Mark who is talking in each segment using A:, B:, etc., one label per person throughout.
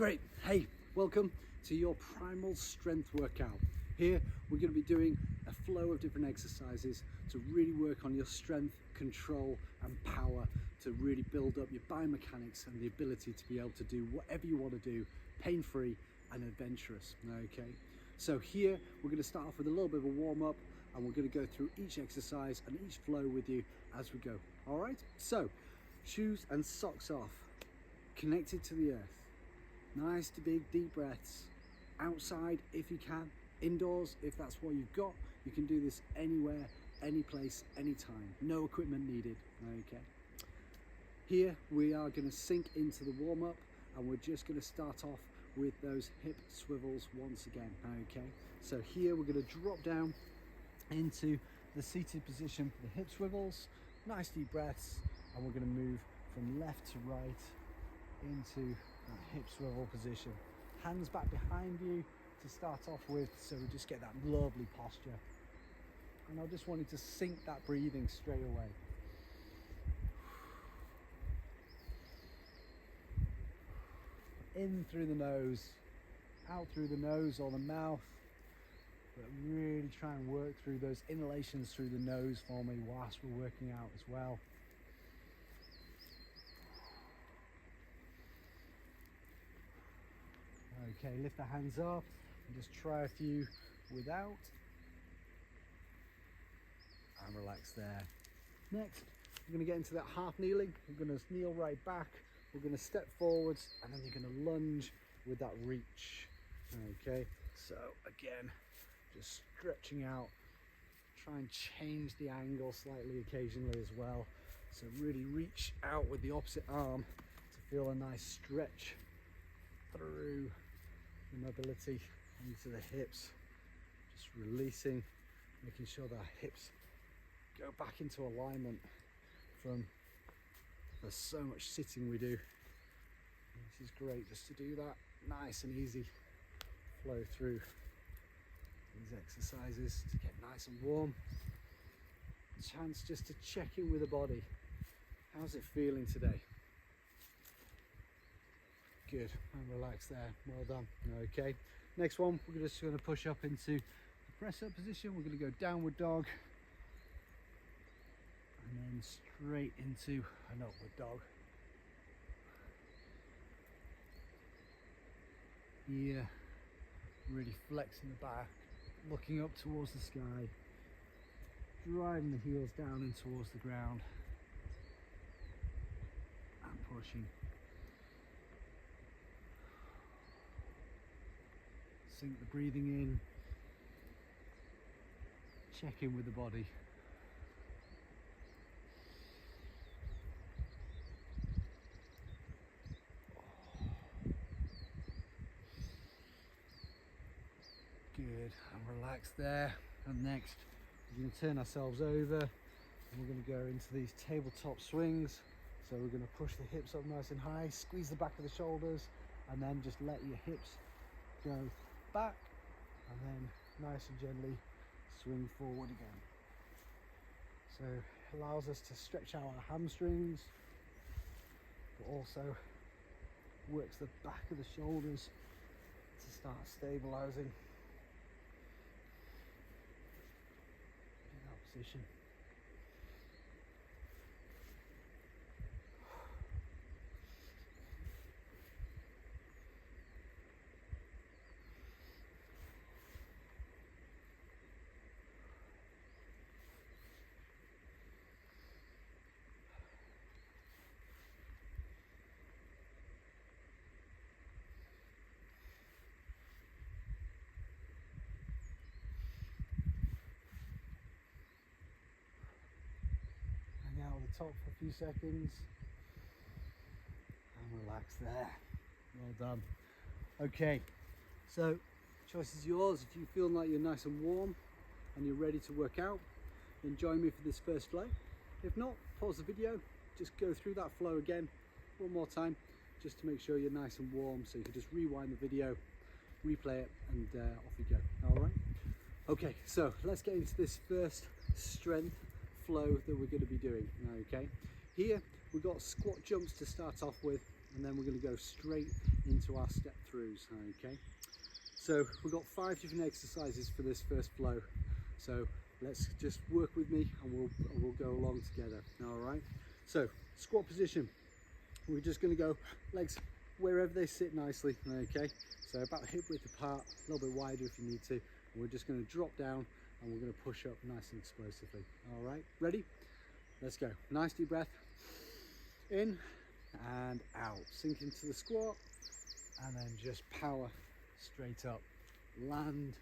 A: Great. Hey, welcome to your Primal strength workout. Here we're going to be doing a flow of different exercises to really work on your strength, control and power, to really build up your biomechanics and the ability to be able to do whatever you want to do, pain-free and adventurous. Okay, so here we're going to start off with a little bit of a warm-up, and we're going to go through each exercise and each flow with you as we go. All right, so shoes and socks off, connected to the earth. Nice to big deep breaths. Outside if you can, indoors if that's what you've got. You can do this anywhere, any place, anytime. No equipment needed. Okay. Here we are going to sink into the warm-up, and we're just going to start off with those hip swivels once again. Okay, so here we're going to drop down into the seated position for the hip swivels. Nice deep breaths, and we're going to move from left to right into that hip swivel position. Hands back behind you to start off with, so we just get that lovely posture. And I just wanted to sink that breathing straight away. In through the nose, out through the nose or the mouth, but really try and work through those inhalations through the nose for me whilst we're working out as well. Okay, lift the hands up and just try a few without, and relax there. Next, we're going to get into that half kneeling. We're going to kneel right back, we're going to step forwards, and then you're going to lunge with that reach. Okay, so again, just stretching out, try and change the angle slightly occasionally as well. So really reach out with the opposite arm to feel a nice stretch through the mobility into the hips. Just releasing, making sure that our hips go back into alignment from there's so much sitting we do. And this is great just to do that nice and easy flow through these exercises to get nice and warm. A chance just to check in with the body. How's it feeling today? Good, and relax there. Well done. Okay, next one, we're just going to push up into the press up position. We're going to go downward dog and then straight into an upward dog. Here, really flexing the back, looking up towards the sky, driving the heels down and towards the ground, and pushing. Sink the breathing in, check in with the body. Good, and relax there. And next, we're going to turn ourselves over and we're going to go into these tabletop swings. So we're going to push the hips up nice and high, squeeze the back of the shoulders, and then just let your hips go back, and then nice and gently swing forward again. So it allows us to stretch out our hamstrings, but also works the back of the shoulders to start stabilizing in that position. Out of the top for a few seconds and relax there. Well done. Okay, so choice is yours. If you feel like you're nice and warm and you're ready to work out, then join me for this first flow. If not, pause the video, just go through that flow again one more time just to make sure you're nice and warm, so you can just rewind the video, replay it, and off you go. All right, okay, so let's get into this first strength flow that we're going to be doing. Okay, here we've got squat jumps to start off with. and then we're going to go straight into our step throughs. Okay, so we've got 5 different exercises for this first flow, so let's just work with me and we'll go along together. All right, so squat position, we're just going to go legs wherever they sit nicely. Okay, so about hip width apart, a little bit wider if you need to, and we're just going to drop down and we're going to push up nice and explosively. All right, ready? Let's go. Nice deep breath in and out, sink into the squat, and then just power straight up. Land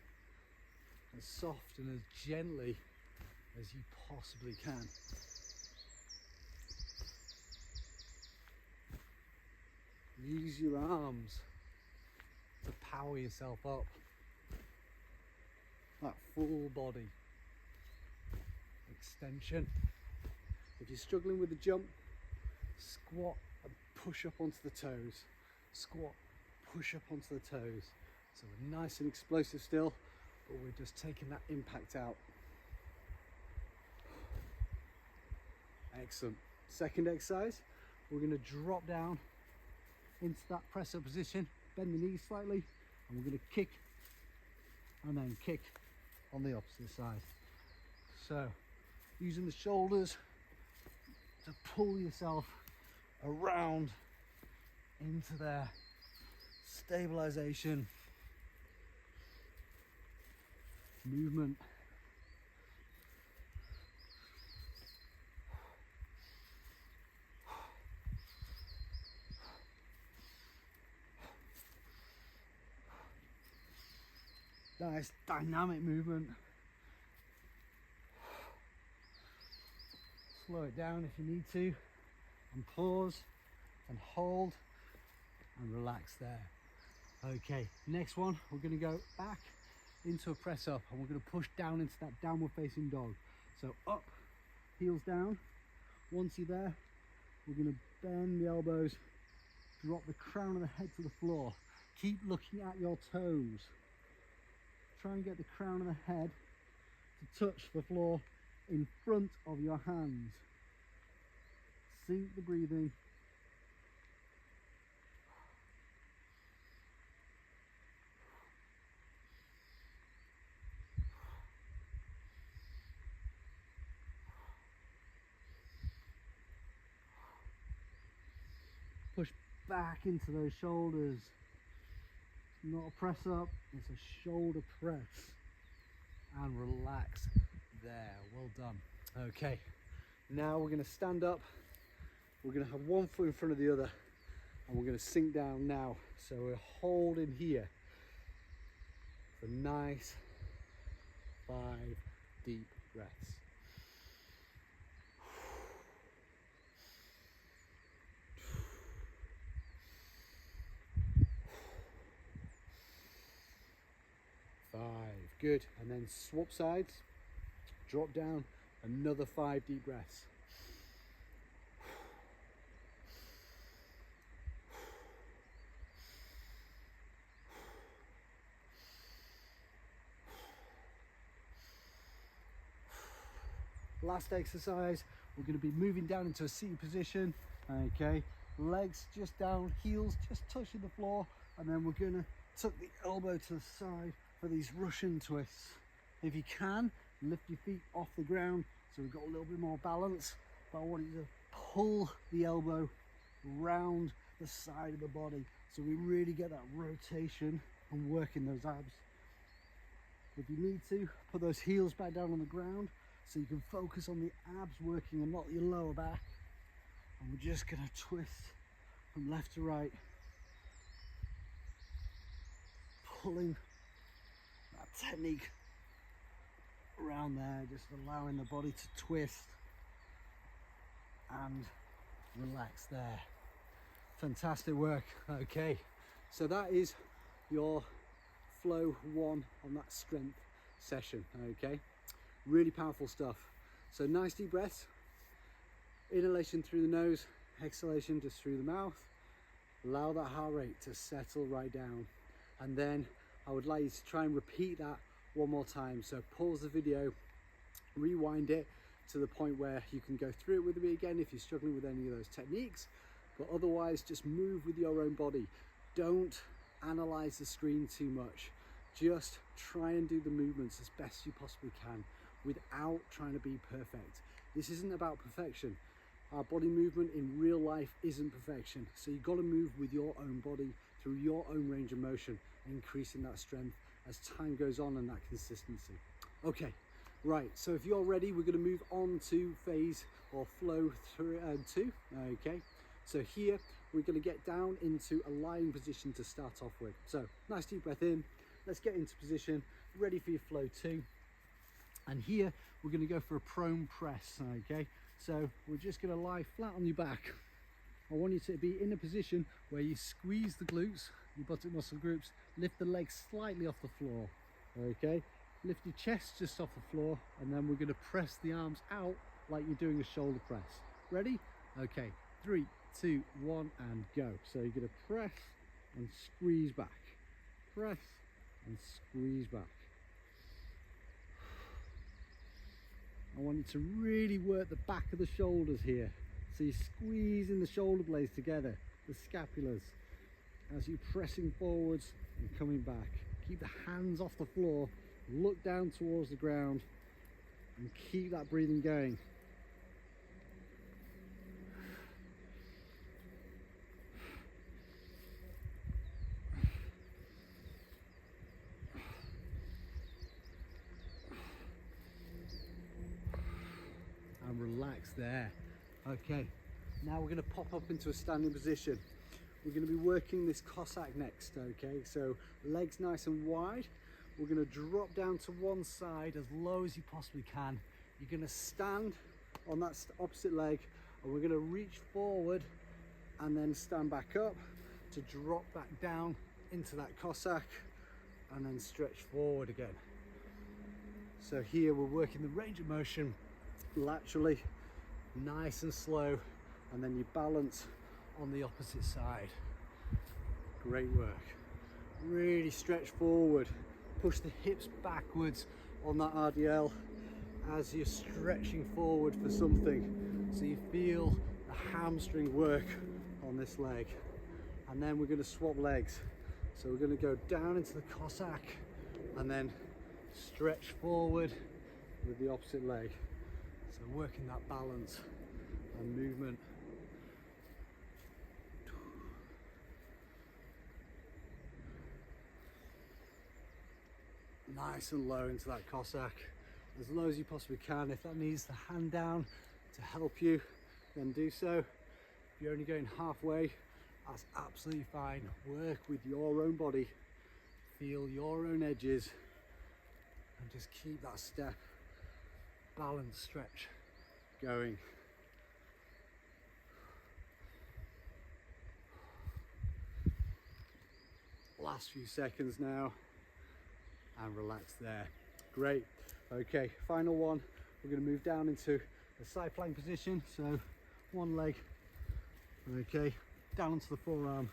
A: as soft and as gently as you possibly can. Use your arms to power yourself up. That full body extension. If you're struggling with the jump, squat and push up onto the toes. Squat, push up onto the toes. So we're nice and explosive still, but we're just taking that impact out. Excellent. Second exercise, we're going to drop down into that press up position, bend the knees slightly, and we're going to kick and then kick on the opposite side. So using the shoulders to pull yourself around into there. Stabilization, movement. Nice dynamic movement. Slow it down if you need to, and pause and hold and relax there. Okay, next one, we're going to go back into a press up and we're going to push down into that downward facing dog. So up, heels down. Once you're there, we're going to bend the elbows, drop the crown of the head to the floor. Keep looking at your toes. Try and get the crown of the head to touch the floor in front of your hands. Sink the breathing. Push back into those shoulders. It's not a press up, it's a shoulder press. And relax there. Well done. Okay, now we're going to stand up. We're going to have one foot in front of the other and we're going to sink down now. So we're holding here for nice 5 deep breaths. Good, and then swap sides, drop down, another 5 deep breaths. Last exercise, we're going to be moving down into a seated position. Okay, legs just down, heels just touching the floor, and then we're going to tuck the elbow to the side for these Russian twists. If you can, lift your feet off the ground so we've got a little bit more balance, but I want you to pull the elbow round the side of the body so we really get that rotation and working those abs. If you need to, put those heels back down on the ground so you can focus on the abs working and not your lower back. And we're just going to twist from left to right, pulling that technique around there, just allowing the body to twist and relax there. Fantastic work. Okay, so that is your flow 1 on that strength session. Okay, really powerful stuff. So nice deep breaths, inhalation through the nose, exhalation just through the mouth. Allow that heart rate to settle right down, and then I would like you to try and repeat that one more time. So pause the video, rewind it to the point where you can go through it with me again if you're struggling with any of those techniques. but otherwise just move with your own body. Don't analyze the screen too much. Just try and do the movements as best you possibly can without trying to be perfect. This isn't about perfection. Our body movement in real life isn't perfection, so you've got to move with your own body through your own range of motion, increasing that strength as time goes on and that consistency. Okay, right, so if you're ready, we're going to move on to phase or flow 2. Okay, so here we're going to get down into a lying position to start off with. So nice deep breath in, let's get into position, ready for your flow 2. And here we're going to go for a prone press. Okay, so we're just going to lie flat on your back. I want you to be in a position where you squeeze the glutes, your buttock muscle groups, lift the legs slightly off the floor. Okay, lift your chest just off the floor, and then we're going to press the arms out like you're doing a shoulder press. Ready? Okay, 3, 2, 1, and go. So you're going to press and squeeze back, press and squeeze back. I want you to really work the back of the shoulders here. So you're squeezing the shoulder blades together, the scapulas, as you're pressing forwards and coming back. Keep the hands off the floor, look down towards the ground, and keep that breathing going. And relax there. Okay, now we're going to pop up into a standing position. We're going to be working this Cossack next. Okay, so legs nice and wide. We're going to drop down to one side as low as you possibly can. You're going to stand on that opposite leg, and we're going to reach forward and then stand back up to drop back down into that Cossack and then stretch forward again. So here we're working the range of motion laterally, nice and slow, and then you balance on the opposite side. Great work. Really stretch forward, push the hips backwards on that RDL as you're stretching forward for something, so you feel the hamstring work on this leg. And then we're going to swap legs, so we're going to go down into the Cossack and then stretch forward with the opposite leg. So working that balance and movement. Nice and low into that Cossack, as low as you possibly can. If that needs the hand down to help you, then do so. If you're only going halfway, that's absolutely fine. Work with your own body, feel your own edges, and just keep that step, balance, stretch going. Last few seconds now, and relax there. Great. Okay, final one. We're going to move down into a side plank position. So one leg, okay, down onto the forearm.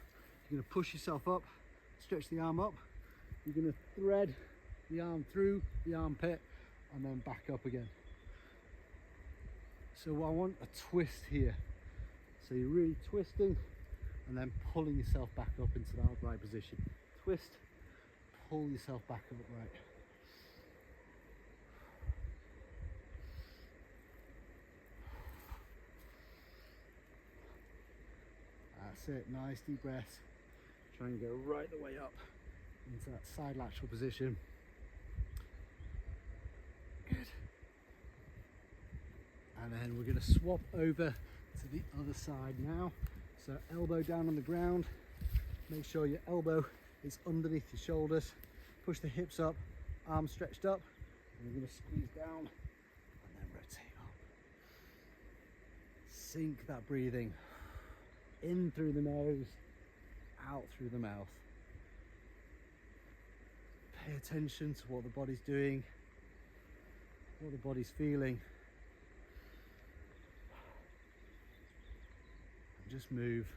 A: You're going to push yourself up, stretch the arm up. You're going to thread the arm through the armpit and then back up again. So I want a twist here. So you're really twisting and then pulling yourself back up into that upright position. Twist, pull yourself back up upright. That's it, nice deep breath. Try and go right the way up into that side lateral position. Good. And then we're going to swap over to the other side now. So elbow down on the ground. Make sure your elbow is underneath your shoulders. Push the hips up, arms stretched up. And we're going to squeeze down and then rotate up. Sink that breathing. In through the nose, out through the mouth. Pay attention to what the body's doing, what the body's feeling. And just move.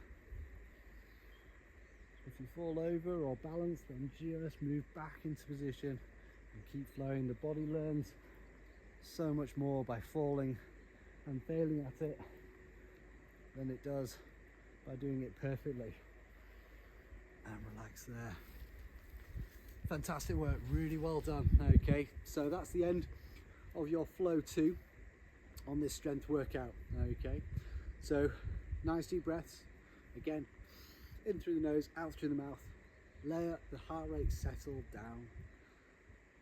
A: If you fall over or balance, then just move back into position and keep flowing. The body learns so much more by falling and failing at it than it does by doing it perfectly. And relax there. Fantastic work, really well done. Okay, so that's the end of your flow 2 on this strength workout. Okay, so nice deep breaths, again, in through the nose, out through the mouth. Let the heart rate settle down.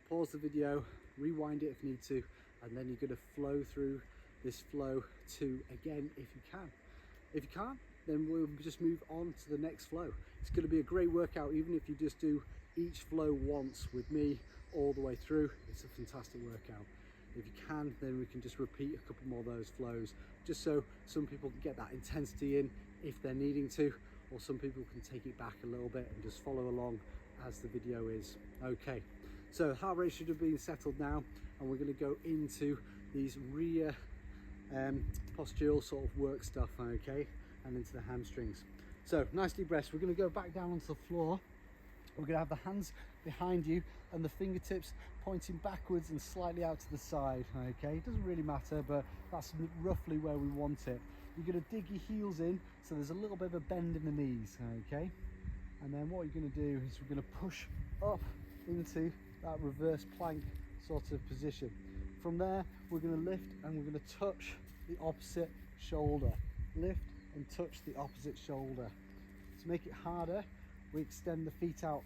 A: Pause the video, rewind it if you need to, and then you're going to flow through this flow 2 again if you can. If you can't, then we'll just move on to the next flow. It's going to be a great workout even if you just do each flow once with me all the way through. It's a fantastic workout. If you can, then we can just repeat a couple more of those flows, just so some people can get that intensity in if they're needing to, or some people can take it back a little bit and just follow along as the video is. Okay, so heart rate should have been settled now, and we're going to go into these rear postural sort of work stuff, okay, and into the hamstrings. So nice deep breaths. We're going to go back down onto the floor. We're going to have the hands behind you and the fingertips pointing backwards and slightly out to the side. Okay, it doesn't really matter, but that's roughly where we want it. You're going to dig your heels in, so there's a little bit of a bend in the knees. Okay, and then what you're going to do is we're going to push up into that reverse plank sort of position. From there, we're going to lift and we're going to touch the opposite shoulder. Lift and touch the opposite shoulder. To make it harder, we extend the feet out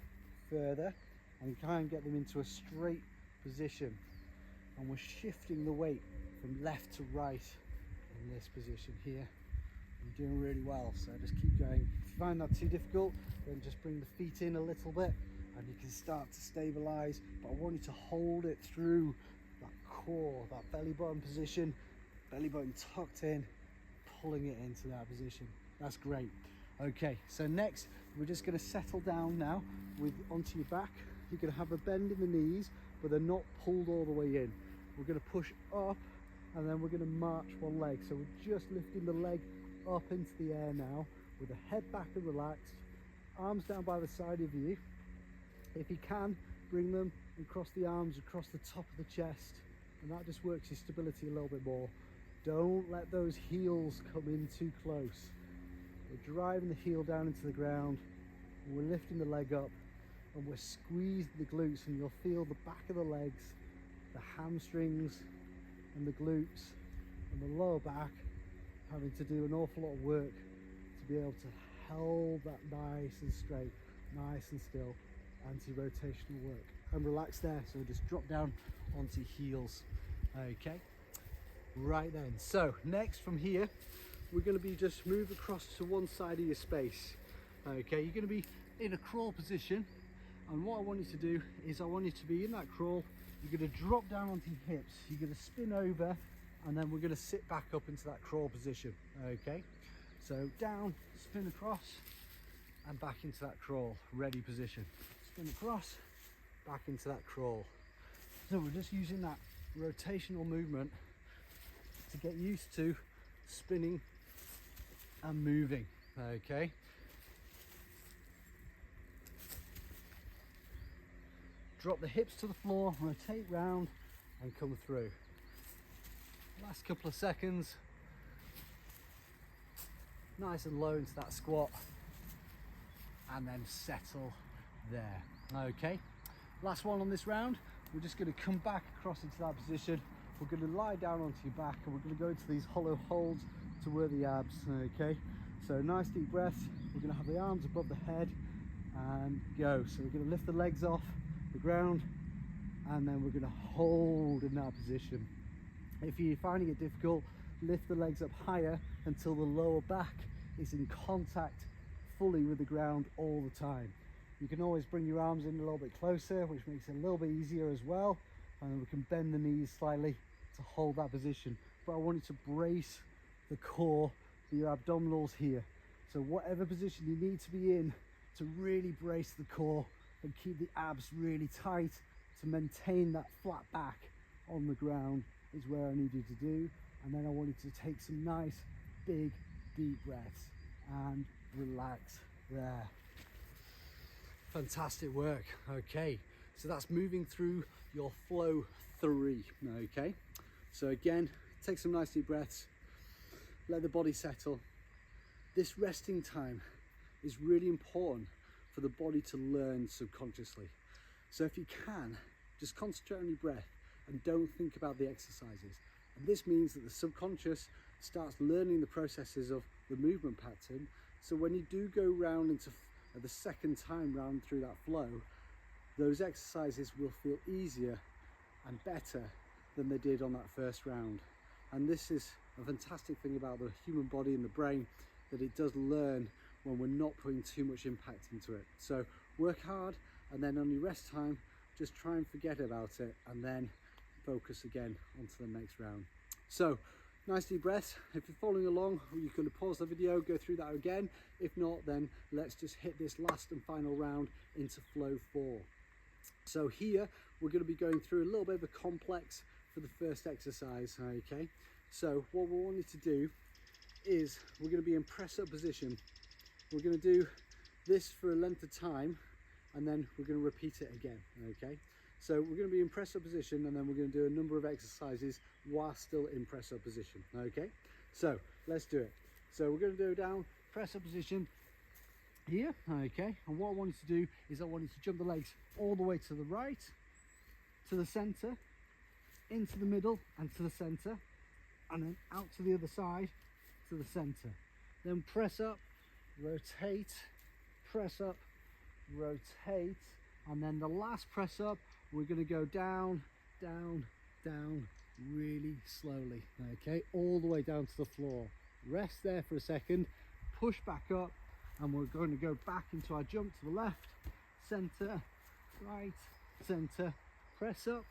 A: further and we try and get them into a straight position. And we're shifting the weight from left to right in this position here. You're doing really well, so just keep going. If you find that too difficult, then just bring the feet in a little bit and you can start to stabilize. But I want you to hold it through that core, that belly button position, belly button tucked in, pulling it into that position. That's great. Okay, so next we're just going to settle down now with onto your back. You're going to have a bend in the knees, but they're not pulled all the way in. We're going to push up and then we're going to march one leg. So we're just lifting the leg up into the air now with the head back and relaxed, arms down by the side of you. If you can, bring them and cross the arms across the top of the chest, and that just works your stability a little bit more. Don't let those heels come in too close. We're driving the heel down into the ground, and we're lifting the leg up, and we're squeezing the glutes, and you'll feel the back of the legs, the hamstrings and the glutes and the lower back having to do an awful lot of work to be able to hold that nice and straight, nice and still, anti-rotational work. And relax there, so just drop down onto heels. Okay, right then, so next from here we're going to be just move across to one side of your space. Okay, you're going to be in a crawl position, and what I want you to do is I want you to be in that crawl. You're going to drop down onto your hips, you're going to spin over, and then we're going to sit back up into that crawl position. Okay, so down, spin across, and back into that crawl, ready position. Spin across, back into that crawl. So we're just using that rotational movement to get used to spinning and moving. Okay, drop the hips to the floor, rotate round and come through. Last couple of seconds, nice and low into that squat, and then settle there. Okay, last one on this round. We're just going to come back across into that position. We're going to lie down onto your back, and we're going to go into these hollow holds to work the abs. Okay, so nice deep breaths. We're going to have the arms above the head and go. So we're going to lift the legs off the ground, and then we're going to hold in that position. If you're finding it difficult, lift the legs up higher until the lower back is in contact fully with the ground all the time. You can always bring your arms in a little bit closer, which makes it a little bit easier as well, and we can bend the knees slightly to hold that position. But I want you to brace the core, your abdominals here. So whatever position you need to be in to really brace the core and keep the abs really tight to maintain that flat back on the ground is where I need you to do. And then I want you to take some nice big deep breaths and relax there. Fantastic work. Okay, so that's moving through your flow 3. Okay, so again, take some nice deep breaths, let the body settle, This resting time is really important for the body to learn subconsciously. So if you can, just concentrate on your breath and don't think about the exercises. And this means that the subconscious starts learning the processes of the movement pattern. So when you do go round into the second time round through that flow, those exercises will feel easier and better than they did on that first round. And this is a fantastic thing about the human body and the brain, that it does learn when we're not putting too much impact into it. So work hard, and then on your rest time, just try and forget about it and then focus again onto the next round. So nice deep breaths. If you're following along, you can pause the video, go through that again. If not, then let's just hit this last and final round into flow 4. So here we're going to be going through a little bit of a complex for the first exercise. Okay, so what we want you to do is we're going to be in press up position. We're going to do this for a length of time, and then we're going to repeat it again. Okay, so we're going to be in press up position, and then we're going to do a number of exercises while still in press up position. Okay, so let's do it. So we're going to do down press up position here. Okay, and what I want you to do is I want you to jump the legs all the way to the right, to the center, into the middle and to the center, and then out to the other side to the center. Then press up, rotate, press up, rotate, and then the last press up we're going to go down, down, down really slowly. Okay, all the way down to the floor. Rest there for a second, push back up, and we're going to go back into our jump to the left, center, right, center, press up,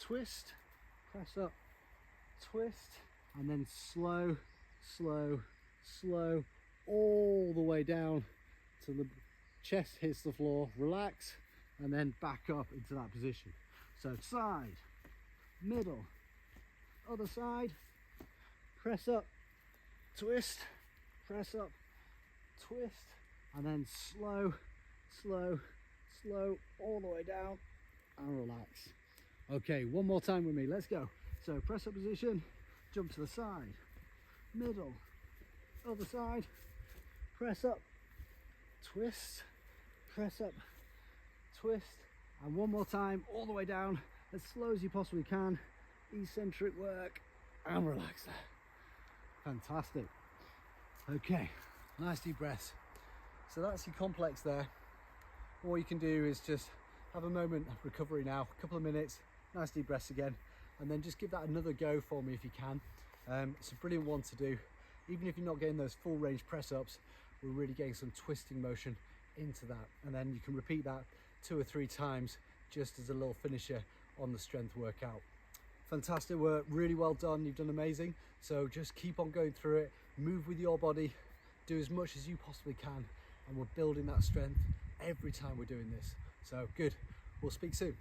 A: twist, press up, twist, and then slow, slow, slow, all the way down to the chest hits the floor, relax, and then back up into that position. So side, middle, other side, press up, twist, press up, twist, and then slow, slow, slow, all the way down, and relax. Okay, one more time with me, let's go. So press up position, jump to the side, middle, other side, press up, twist, press up, twist, and one more time, all the way down, as slow as you possibly can, eccentric work, and relax there. Fantastic. Okay, nice deep breaths. So that's your complex there. All you can do is just have a moment of recovery now, a couple of minutes, nice deep breaths again, and then just give that another go for me if you can. It's a brilliant one to do. Even if you're not getting those full range press ups, we're really getting some twisting motion into that, and then you can repeat that 2 or 3 times just as a little finisher on the strength workout. Fantastic work, really well done, you've done amazing. So just keep on going through it, move with your body, do as much as you possibly can, and we're building that strength every time we're doing this. So good, we'll speak soon.